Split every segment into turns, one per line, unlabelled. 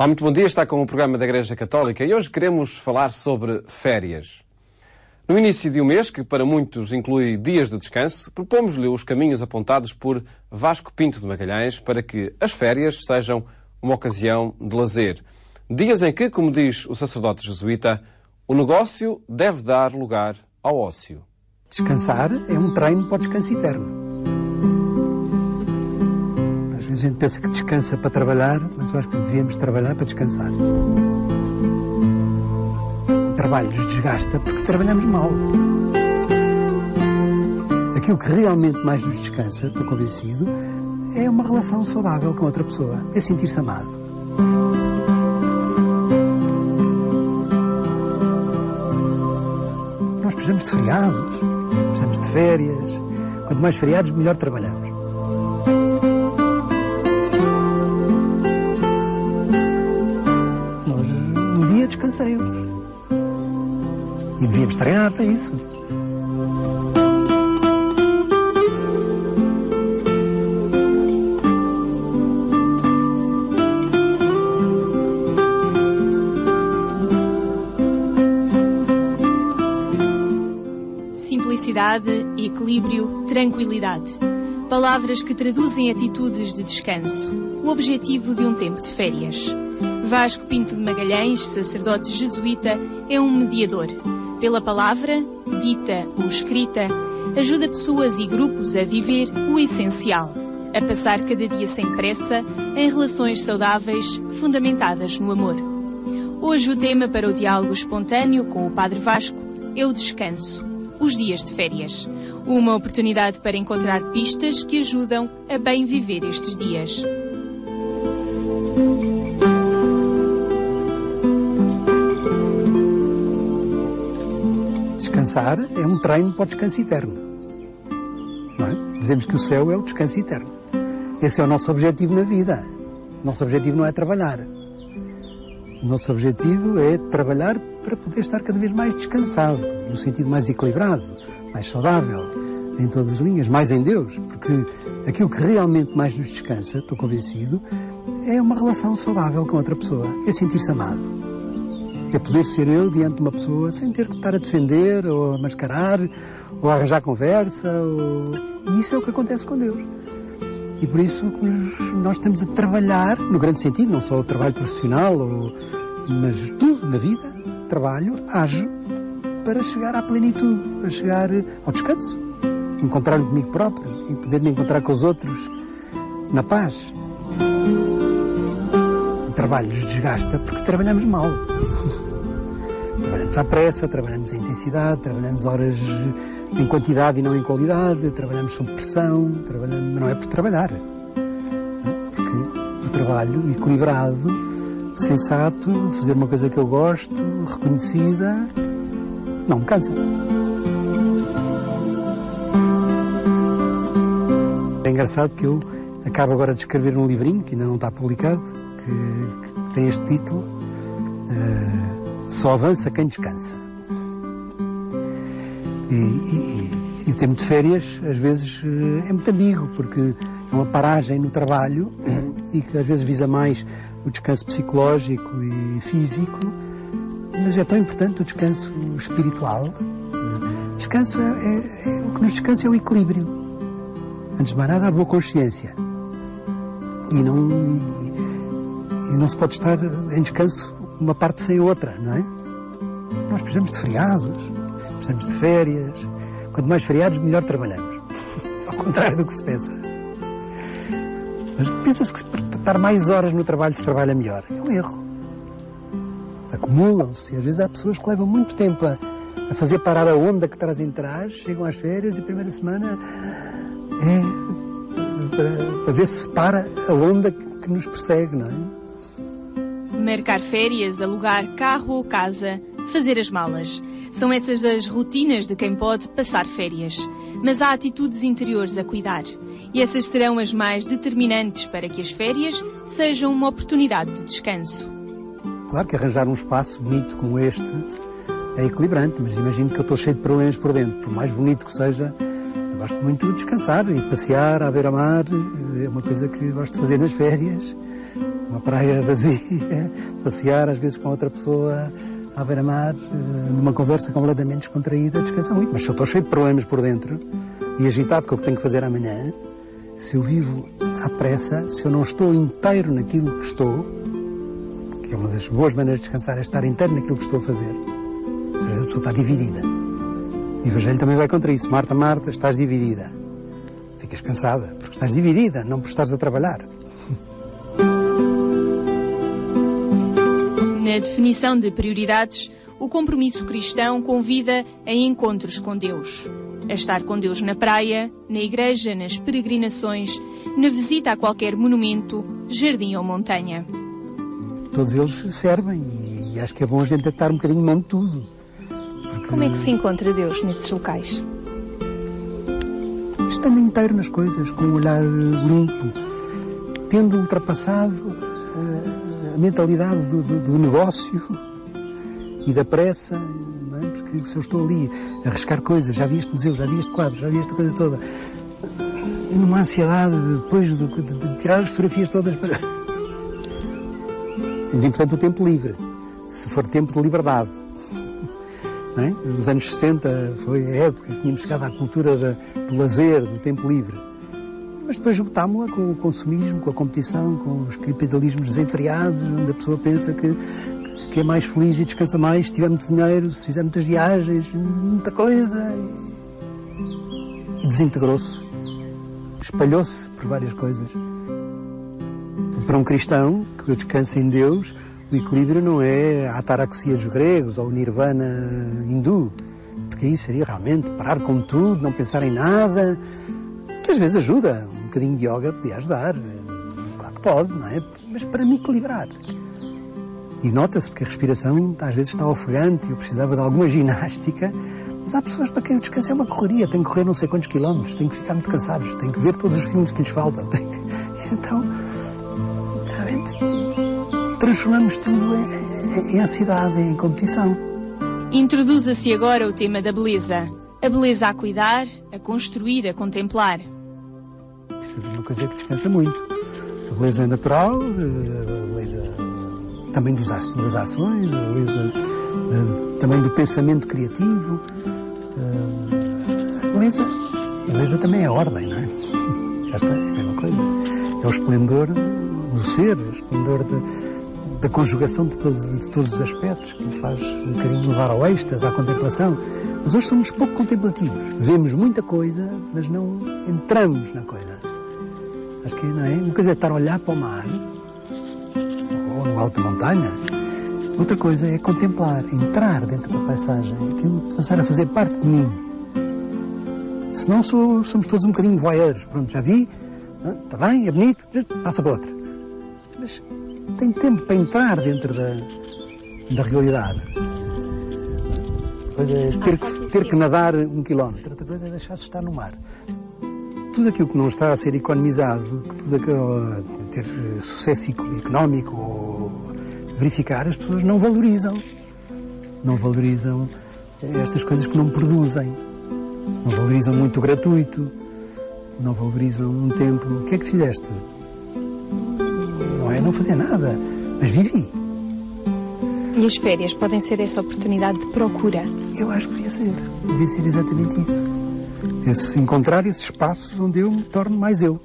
Olá, muito bom dia. Está com o programa da Igreja Católica e hoje queremos falar sobre férias. No início de um mês, que para muitos inclui dias de descanso, propomos-lhe os caminhos apontados por Vasco Pinto de Magalhães para que as férias sejam uma ocasião de lazer. Dias em que, como diz o sacerdote jesuíta, o negócio deve dar lugar ao ócio.
Descansar é um treino para o descanso eterno. Às vezes a gente pensa que descansa para trabalhar, mas eu acho que devíamos trabalhar para descansar. O trabalho nos desgasta porque trabalhamos mal. Aquilo que realmente mais nos descansa, estou convencido, é uma relação saudável com outra pessoa. É sentir-se amado. Nós precisamos de feriados, precisamos de férias. Quanto mais feriados, melhor trabalhamos. Nós um dia descansaremos. E devíamos treinar para isso.
Simplicidade, equilíbrio, tranquilidade. Palavras que traduzem atitudes de descanso. O objetivo de um tempo de férias. Vasco Pinto de Magalhães, sacerdote jesuíta, é um mediador. Pela palavra, dita ou escrita, ajuda pessoas e grupos a viver o essencial, a passar cada dia sem pressa, em relações saudáveis, fundamentadas no amor. Hoje o tema para o diálogo espontâneo com o Padre Vasco é o descanso. Os dias de férias. Uma oportunidade para encontrar pistas que ajudam a bem viver estes dias.
Descansar é um treino para o descanso eterno. Não é? Dizemos que o céu é o descanso eterno. Esse é o nosso objetivo na vida. O nosso objetivo não é trabalhar. O nosso objetivo é trabalhar para poder estar cada vez mais descansado, no sentido mais equilibrado, mais saudável, em todas as linhas, mais em Deus, porque aquilo que realmente mais nos descansa, estou convencido, é uma relação saudável com outra pessoa, é sentir-se amado. É poder ser eu diante de uma pessoa sem ter que estar a defender, ou a mascarar, ou a arranjar conversa, e isso é o que acontece com Deus. E por isso nós estamos a trabalhar, no grande sentido, não só o trabalho profissional, mas tudo na vida, trabalho, ajo, para chegar à plenitude, para chegar ao descanso, encontrar-me comigo próprio e poder me encontrar com os outros na paz. O trabalho nos desgasta porque trabalhamos mal. Trabalhamos à pressa, trabalhamos em intensidade, trabalhamos horas em quantidade e não em qualidade, trabalhamos sob pressão, mas não é por trabalhar. Porque o trabalho equilibrado, sensato, fazer uma coisa que eu gosto, reconhecida, não me cansa. É engraçado que eu acabo agora de escrever um livrinho, que ainda não está publicado, que tem este título, Só avança quem descansa. E o tempo de férias, às vezes, é muito amigo, porque é uma paragem no trabalho e que às vezes visa mais o descanso psicológico e físico, mas é tão importante o descanso espiritual. Descanso o que nos descansa é o equilíbrio. Antes de mais nada, a boa consciência. E não se pode estar em descanso uma parte sem a outra, não é? Nós precisamos de feriados, precisamos de férias. Quanto mais feriados, melhor trabalhamos. Ao contrário do que se pensa. Mas pensa-se que estar mais horas no trabalho se trabalha melhor. É um erro. Acumulam-se. E às vezes há pessoas que levam muito tempo a fazer parar a onda que trazem atrás, chegam às férias e a primeira semana para ver se para a onda que nos persegue, não é?
Marcar férias, alugar carro ou casa, fazer as malas. São essas as rotinas de quem pode passar férias. Mas há atitudes interiores a cuidar. E essas serão as mais determinantes para que as férias sejam uma oportunidade de descanso.
Claro que arranjar um espaço bonito como este é equilibrante, mas imagino que eu estou cheio de problemas por dentro. Por mais bonito que seja, eu gosto muito de descansar e passear à beira-mar. É uma coisa que gosto de fazer nas férias. uma praia vazia, passear às vezes com outra pessoa à beira-mar, numa conversa completamente descontraída, descansa muito. Mas se eu estou cheio de problemas por dentro e agitado com o que tenho que fazer amanhã, se eu vivo à pressa, se eu não estou inteiro naquilo que estou, que é uma das boas maneiras de descansar, é estar inteiro naquilo que estou a fazer. Às vezes a pessoa está dividida. E o Evangelho também vai contra isso. Marta, Marta, estás dividida. Ficas cansada, porque estás dividida, não por estares a trabalhar.
Na definição de prioridades, o compromisso cristão convida a encontros com Deus. A estar com Deus na praia, na igreja, nas peregrinações, na visita a qualquer monumento, jardim ou montanha.
Todos eles servem e acho que é bom a gente estar um bocadinho mão de tudo. Porque...
Como é que se encontra Deus nesses locais?
Estando inteiro nas coisas, com um olhar limpo, tendo ultrapassado a mentalidade do negócio e da pressa, não é? Porque se eu estou ali a arriscar coisas, já vi este museu, já vi este quadro, já vi esta coisa toda, numa ansiedade depois de tirar as fotografias todas para... É muito importante o tempo livre, se for tempo de liberdade. Não é? Nos anos 60 foi a época que tínhamos chegado à cultura do lazer, do tempo livre. Mas depois juntámos-la com o consumismo, com a competição, com os capitalismos desenfreados, onde a pessoa pensa que é mais feliz e descansa mais se tiver muito dinheiro, se fizer muitas viagens, muita coisa. E desintegrou-se. Espalhou-se por várias coisas. Para um cristão que descansa em Deus, o equilíbrio não é a ataraxia dos gregos ou o nirvana hindu, porque aí seria realmente parar com tudo, não pensar em nada, que às vezes ajuda. Um bocadinho de yoga podia ajudar, claro que pode, não é? Mas para me equilibrar. E nota-se porque a respiração às vezes está ofegante e eu precisava de alguma ginástica, mas há pessoas para quem o descanso é uma correria, tem que correr não sei quantos quilómetros, tem que ficar muito cansados, tem que ver todos os filmes que lhes faltam. Então, realmente, transformamos tudo em ansiedade, em competição.
Introduza-se agora o tema da beleza. A beleza a cuidar, a construir, a contemplar.
Isso é uma coisa que descansa muito. A beleza natural, a beleza também das ações, a beleza também do pensamento criativo. A beleza também é ordem, não é? Já está, é a mesma coisa. É o esplendor do ser, o esplendor da conjugação de todos os aspectos, que nos faz um bocadinho levar ao êxtase, à contemplação. Mas hoje somos pouco contemplativos. Vemos muita coisa, mas não entramos na coisa. Acho que não é? Uma coisa é estar a olhar para o mar, ou numa alta montanha. Outra coisa é contemplar, entrar dentro da paisagem, aquilo passar a fazer parte de mim. Senão somos todos um bocadinho voyeurs. Pronto, já vi, está bem, é bonito, passa para outra. Mas tem tempo para entrar dentro da realidade. Uma coisa é ter que nadar 1 quilómetro, outra coisa é deixar-se estar no mar. Tudo aquilo que não está a ser economizado, tudo aquilo ter sucesso económico ou verificar, as pessoas não valorizam. Não valorizam estas coisas que não produzem. Não valorizam muito o gratuito. Não valorizam um tempo. O que é que fizeste? Não é não fazer nada, mas vivi.
E as férias podem ser essa oportunidade de procura?
Eu acho que devia ser exatamente isso. Encontrar esses espaços onde eu me torno mais eu.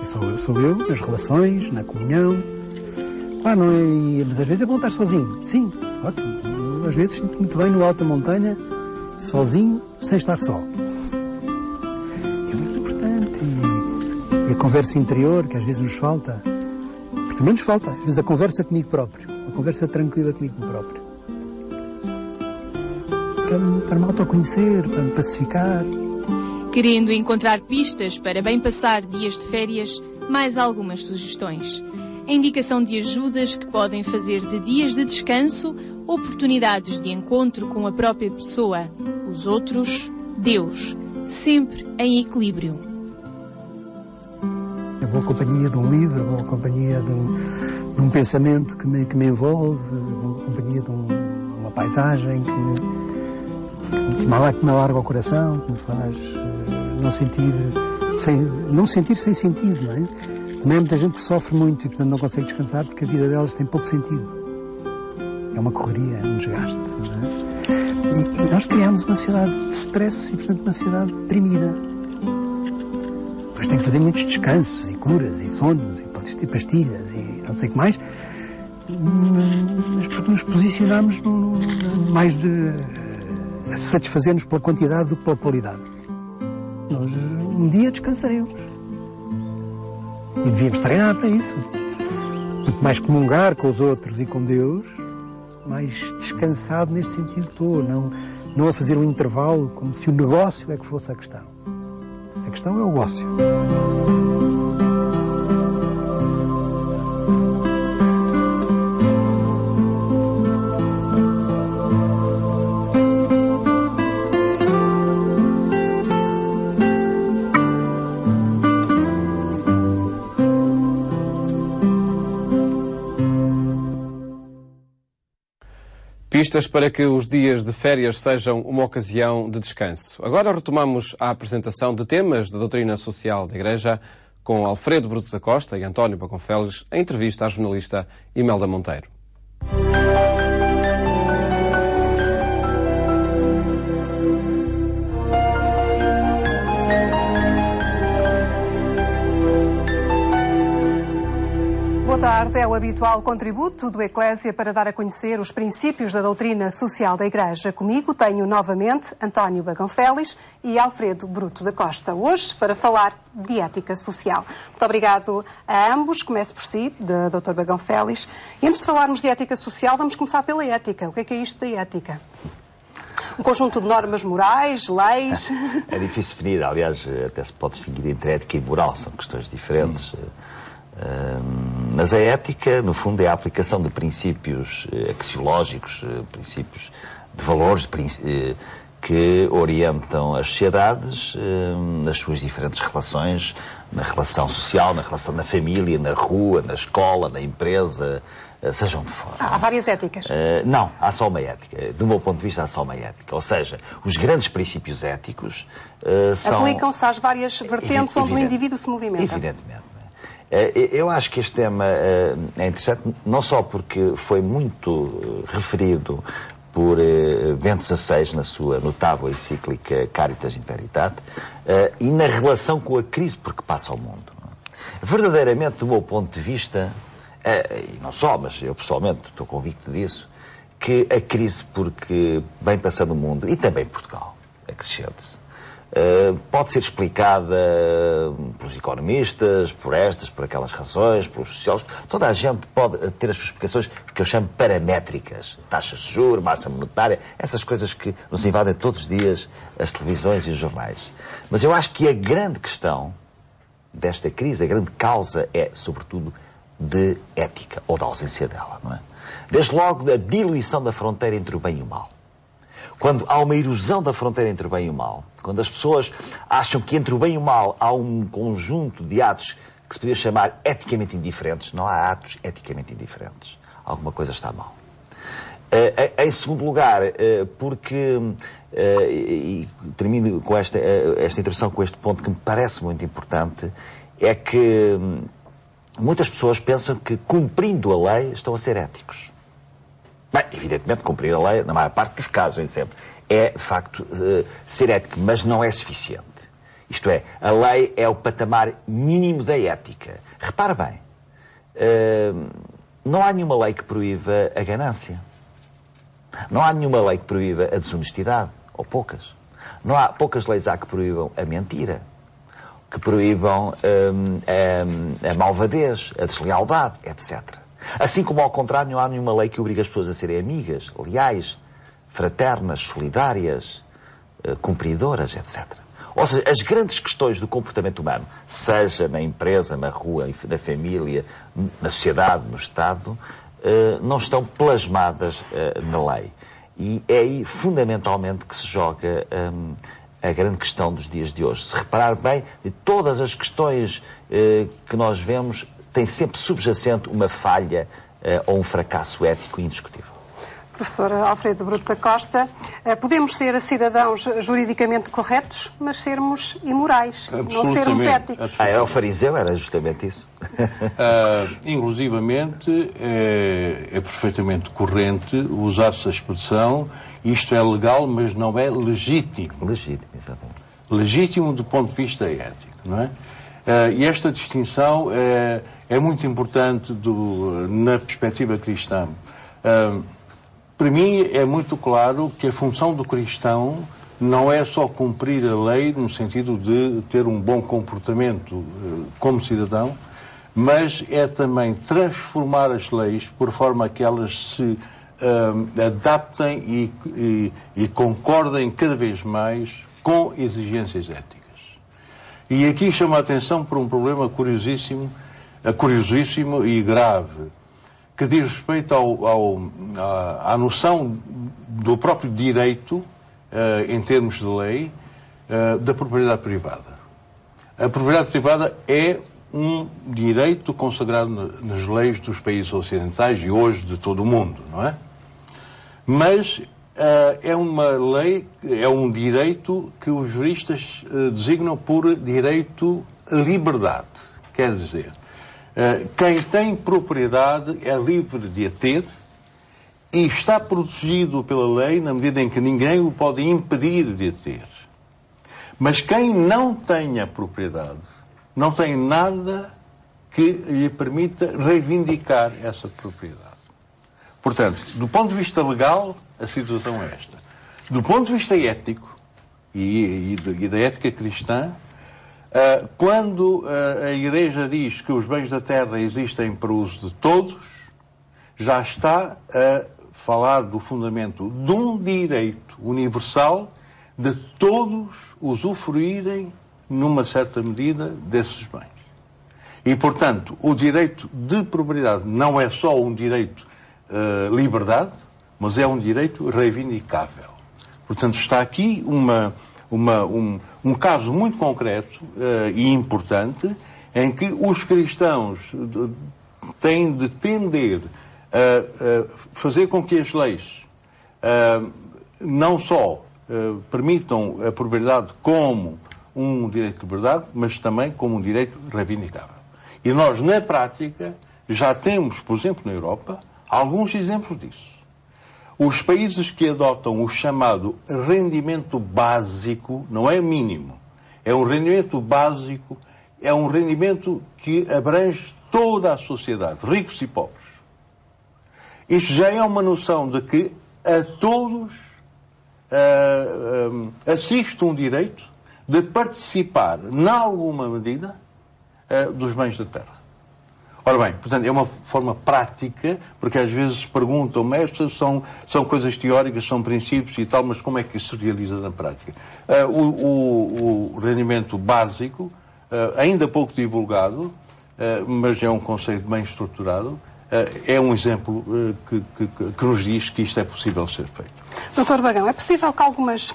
Sou eu nas relações, na comunhão. Não é, mas às vezes é bom estar sozinho. Sim, ótimo. Eu, às vezes sinto muito bem no alto da montanha, sozinho, sem estar só. É muito importante. E a conversa interior, que às vezes nos falta. Porque também nos falta, às vezes, a conversa comigo próprio. A conversa tranquila comigo próprio. Para me autoconhecer, para me pacificar.
Querendo encontrar pistas para bem passar dias de férias, mais algumas sugestões. A indicação de ajudas que podem fazer de dias de descanso oportunidades de encontro com a própria pessoa, os outros, Deus, sempre em equilíbrio.
A boa companhia de um livro, a boa companhia de um pensamento que me envolve, a boa companhia de uma paisagem que me alarga o coração, que me faz não sentir sem sentido, não é? Também há muita gente que sofre muito e, portanto, não consegue descansar porque a vida delas tem pouco sentido. É uma correria, é um desgaste. Não é? E nós criamos uma sociedade de stress e, portanto, uma sociedade deprimida. Depois tem que fazer muitos descansos e curas e sonos e pastilhas e não sei o que mais, mas porque nos posicionamos mais a satisfazer-nos pela quantidade do que pela qualidade. Nós um dia descansaremos. E devíamos treinar para isso. Quanto mais comungar com os outros e com Deus, mais descansado neste sentido estou. Não a fazer um intervalo como se o negócio é que fosse a questão. A questão é o ócio.
Pistas para que os dias de férias sejam uma ocasião de descanso. Agora retomamos a apresentação de temas da doutrina social da Igreja com Alfredo Bruto da Costa e António Baconfeles, em entrevista à jornalista Imelda Monteiro.
Boa tarde. É o habitual contributo do Eclésia para dar a conhecer os princípios da doutrina social da Igreja. Comigo tenho novamente António Baconfeles e Alfredo Bruto da Costa. Hoje para falar de ética social. Muito obrigado a ambos. Começo por si, Dr. Baconfeles. E antes de falarmos de ética social, vamos começar pela ética. O que é isto da ética? Um conjunto de normas morais, leis...
É difícil definir. Aliás, até se pode distinguir entre ética e moral. São questões diferentes. Mas a ética, no fundo, é a aplicação de princípios axiológicos, princípios de valores que orientam as sociedades nas suas diferentes relações, na relação social, na relação na família, na rua, na escola, na empresa, seja onde for.
Há várias éticas?
Não, há só uma ética. Do meu ponto de vista, há só uma ética. Ou seja, os grandes princípios éticos são...
Aplicam-se às várias vertentes onde o indivíduo se movimenta.
Evidentemente. Eu acho que este tema é interessante, não só porque foi muito referido por Bento XVI na sua notável encíclica Caritas in Veritate, e na relação com a crise por que passa ao mundo. Verdadeiramente, do meu ponto de vista, e não só, mas eu pessoalmente estou convicto disso, que a crise porque vem passando o mundo, e também Portugal, acrescente-se, pode ser explicada pelos economistas, por aquelas razões, pelos sociólogos. Toda a gente pode ter as suas explicações que eu chamo paramétricas. Taxas de juros, massa monetária, essas coisas que nos invadem todos os dias as televisões e os jornais. Mas eu acho que a grande questão desta crise, a grande causa é, sobretudo, de ética, ou da ausência dela, não é? Desde logo, a diluição da fronteira entre o bem e o mal. Quando há uma erosão da fronteira entre o bem e o mal, quando as pessoas acham que entre o bem e o mal há um conjunto de atos que se podia chamar eticamente indiferentes, não há atos eticamente indiferentes. Alguma coisa está mal. Em segundo lugar, porque, e termino com esta introdução com este ponto que me parece muito importante, é que muitas pessoas pensam que, cumprindo a lei, estão a ser éticos. Bem, evidentemente, cumprir a lei, na maior parte dos casos, nem sempre, é, de facto, ser ético, mas não é suficiente. Isto é, a lei é o patamar mínimo da ética. Repara bem, não há nenhuma lei que proíba a ganância. Não há nenhuma lei que proíba a desonestidade, ou poucas. Não há poucas leis que proíbam a mentira, que proíbam a malvadez, a deslealdade, etc. Assim como, ao contrário, não há nenhuma lei que obrigue as pessoas a serem amigas, leais, fraternas, solidárias, cumpridoras, etc. Ou seja, as grandes questões do comportamento humano, seja na empresa, na rua, na família, na sociedade, no Estado, não estão plasmadas na lei. E é aí, fundamentalmente, que se joga a grande questão dos dias de hoje. Se reparar bem, de todas as questões que nós vemos, tem sempre subjacente uma falha ou um fracasso ético indiscutível.
De Professor Alfredo Bruto da Costa, podemos ser cidadãos juridicamente corretos, mas sermos imorais, não sermos éticos.
O fariseu era justamente isso.
Inclusivamente, é perfeitamente corrente usar-se a expressão isto é legal, mas não é legítimo.
Legítimo, exatamente.
Legítimo do ponto de vista ético, não é? E esta distinção é muito importante na perspectiva cristã. Para mim é muito claro que a função do cristão não é só cumprir a lei no sentido de ter um bom comportamento como cidadão, mas é também transformar as leis por forma a que elas se adaptem e concordem cada vez mais com exigências éticas. E aqui chama a atenção por um problema curiosíssimo e grave, que diz respeito à noção do próprio direito, em termos de lei, da propriedade privada. A propriedade privada é um direito consagrado nas leis dos países ocidentais e hoje de todo o mundo, não é? Mas é uma lei, é um direito que os juristas designam por direito à liberdade. Quer dizer, quem tem propriedade é livre de a ter e está protegido pela lei na medida em que ninguém o pode impedir de a ter. Mas quem não tem a propriedade não tem nada que lhe permita reivindicar essa propriedade. Portanto, do ponto de vista legal, a situação é esta. Do ponto de vista ético e da ética cristã, quando a Igreja diz que os bens da terra existem para o uso de todos, já está a falar do fundamento de um direito universal de todos usufruírem, numa certa medida, desses bens. E, portanto, o direito de propriedade não é só um direito liberdade, mas é um direito reivindicável. Portanto, está aqui um caso muito concreto e importante em que os cristãos têm de tender a fazer com que as leis não só permitam a propriedade como um direito de liberdade, mas também como um direito reivindicável. E nós, na prática, já temos, por exemplo, na Europa, alguns exemplos disso. Os países que adotam o chamado rendimento básico, não é mínimo, é o rendimento básico, é um rendimento que abrange toda a sociedade, ricos e pobres. Isto já é uma noção de que a todos assiste um direito de participar, em alguma medida, dos bens da terra. Ora bem, portanto, é uma forma prática, porque às vezes perguntam-me, estas são coisas teóricas, são princípios e tal, mas como é que isso se realiza na prática? O rendimento básico, ainda pouco divulgado, mas é um conceito bem estruturado, é um exemplo que nos diz que isto é possível ser feito.
Dr. Bagão, é possível que algumas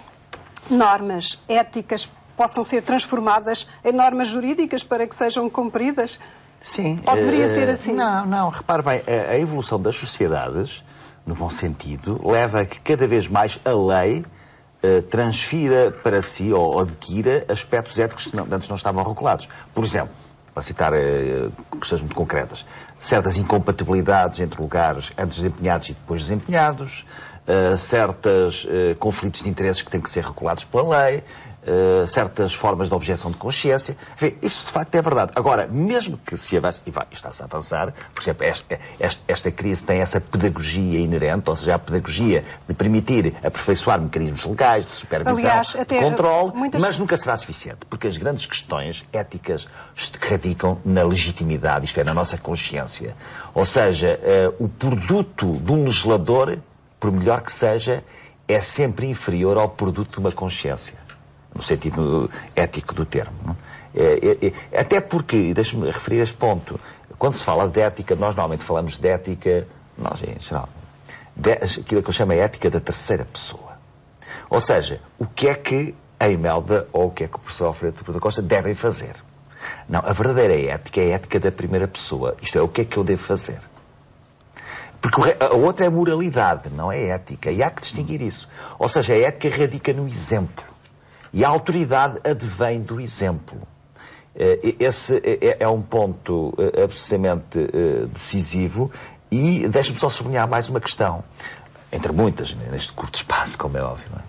normas éticas possam ser transformadas em normas jurídicas para que sejam cumpridas?
Sim.
Ou deveria ser assim?
Não, repare bem, a evolução das sociedades, no bom sentido, leva a que cada vez mais a lei transfira para si ou adquira aspectos éticos que antes não estavam regulados. Por exemplo, para citar questões muito concretas, certas incompatibilidades entre lugares antes desempenhados e depois desempenhados, certos conflitos de interesses que têm que ser regulados pela lei, certas formas de objeção de consciência. Enfim, isso de facto é verdade. Agora, mesmo que se avance, e está-se a avançar, por exemplo, esta crise tem essa pedagogia inerente, ou seja, a pedagogia de permitir aperfeiçoar mecanismos legais, de supervisão, aliás, de controle, mas nunca será suficiente, porque as grandes questões éticas radicam na legitimidade, isto é, na nossa consciência. Ou seja, o produto de um legislador, por melhor que seja, é sempre inferior ao produto de uma consciência, no sentido ético do termo. Não? Até porque, e deixe-me referir este ponto, quando se fala de ética, nós normalmente falamos de ética, nós em geral, aquilo que eu chamo de ética da terceira pessoa. Ou seja, o que é que a Imelda ou o que é que o professor Alfredo da Costa devem fazer. Não, a verdadeira ética é a ética da primeira pessoa. Isto é, o que é que eu devo fazer. Porque a outra é moralidade, não é ética. E há que distinguir isso. Ou seja, a ética radica no exemplo. E a autoridade advém do exemplo. Esse é um ponto absolutamente decisivo. E deixe-me só sublinhar mais uma questão. Entre muitas, neste curto espaço, como é óbvio. Não é?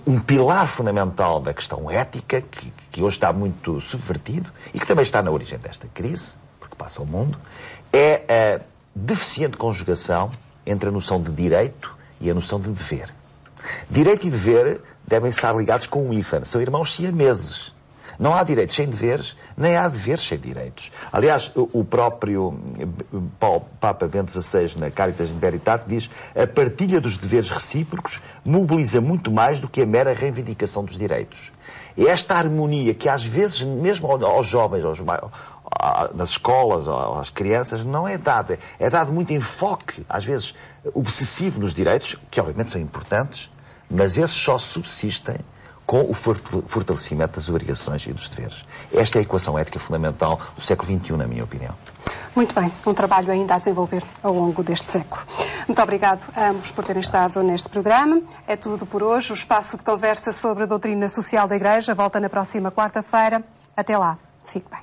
Um pilar fundamental da questão ética, que hoje está muito subvertido e que também está na origem desta crise, porque passa ao mundo, é a deficiente conjugação entre a noção de direito e a noção de dever. Direito e dever devem estar ligados com um hífen. São irmãos siameses. Não há direitos sem deveres, nem há deveres sem direitos. Aliás, o próprio Papa Bento XVI, na Caritas in Veritate, diz: a partilha dos deveres recíprocos mobiliza muito mais do que a mera reivindicação dos direitos. É esta harmonia que, às vezes, mesmo aos jovens, nas escolas, às crianças, não é dada. É dado muito enfoque, às vezes, obsessivo nos direitos, que obviamente são importantes, mas esses só subsistem com o fortalecimento das obrigações e dos deveres. Esta é a equação ética fundamental do século XXI, na minha opinião.
Muito bem, um trabalho ainda a desenvolver ao longo deste século. Muito obrigado a ambos por terem estado neste programa. É tudo por hoje. O espaço de conversa sobre a doutrina social da Igreja volta na próxima quarta-feira. Até lá. Fique bem.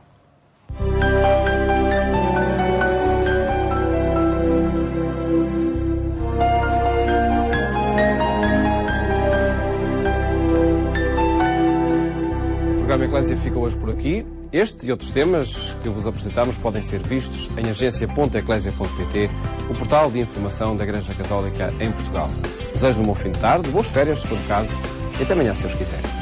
O programa Eclésia fica hoje por aqui. Este e outros temas que vos apresentamos podem ser vistos em agência.eclésia.pt, o portal de informação da Igreja Católica em Portugal. Desejo-lhe um bom fim de tarde, boas férias, se for o caso, e até amanhã, se Deus quiser.